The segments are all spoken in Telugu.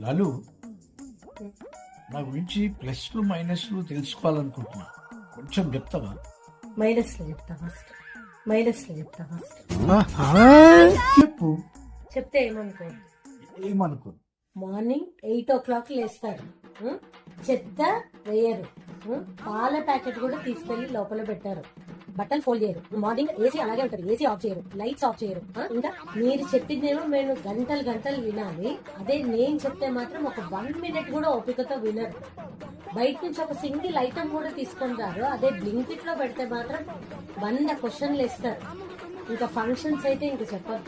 లాలు, నా గురించి ప్లస్లు మైనస్లు తెలుసుకోవాలనుకుంటున్నా, కొంచెం చెప్తావా? మైనస్లో చెప్తా ఫస్ట్ చెప్పు. చెప్తే ఏమనుకో. మార్నింగ్ 8 o'clock లేస్తారు. చెత్త వేయరు. పాల ప్యాకెట్ కూడా తీసుకెళ్లి లోపల పెట్టారు. బట్టలు ఫోల్డ్ చేయరు. మార్నింగ్ ఏసీ అలాగే ఉంటారు. ఏసీ ఆఫ్ చేయరు. లైట్స్ ఆఫ్ చేయరు. ఇంకా మీరు చెప్పిందేమో మేము గంటలు వినాలి. అదే నేను చెప్తే మాత్రం ఒక 1 minute కూడా ఓపికతో వినరు. బయట నుంచి ఒక సింగిల్ ఐటమ్ కూడా తీసుకొని రారు. అదే బ్లింకిట్ లో పెడితే మాత్రం 100 questions ఇస్తారు. ఇంకా ఫంక్షన్స్ అయితే ఇంకా చెప్పదు.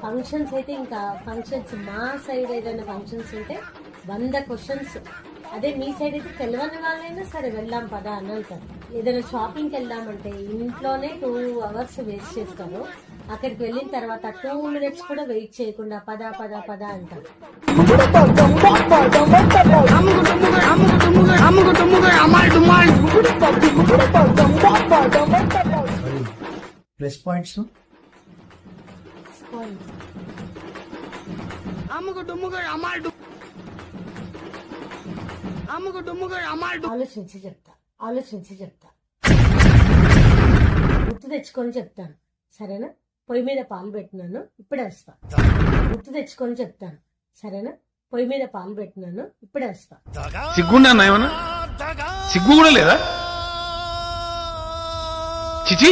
ఫంక్షన్స్ మా సైడ్ ఏదైనా ఫంక్షన్స్ ఉంటే 100 questions. అదే మీ సైడ్ అయితే తెలియని వాళ్ళైనా సరే వెళ్దాం పదా అని అంటారు. ఏదైనా షాపింగ్కి వెళ్దామంటే ఇంట్లోనే 2 hours వేస్ట్ చేస్తారు. అక్కడికి వెళ్ళిన తర్వాత 2 minutes కూడా వెయిట్ చేయకుండా పదా అంటారు. ప్లస్ పాయింట్స్ ఆలోచించి చెప్తా. గుర్తు తెచ్చుకొని చెప్తాను, సరేనా? పొయ్యి మీద పాలు పెట్టినాను, ఇప్పుడే వస్తా. గుర్తు తెచ్చుకొని చెప్తాను, సరేనా? పొయ్యి మీద పాలు పెట్టినాను, ఇప్పుడే వస్తా. సిగ్గుండా ఏమన్నా? సిగ్గు కూడా లేదా? చిచి,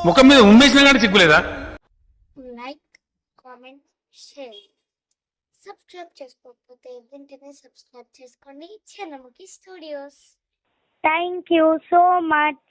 ముఖం మీద ఉమ్మేసినా కానీ సిగ్గు లేదా? Like, comment, share. సబ్స్క్రైబ్ చేసుకోకపోతే వెంటనే సబ్స్క్రైబ్ చేసుకోండి Chandramukhi studios. Thank you so much.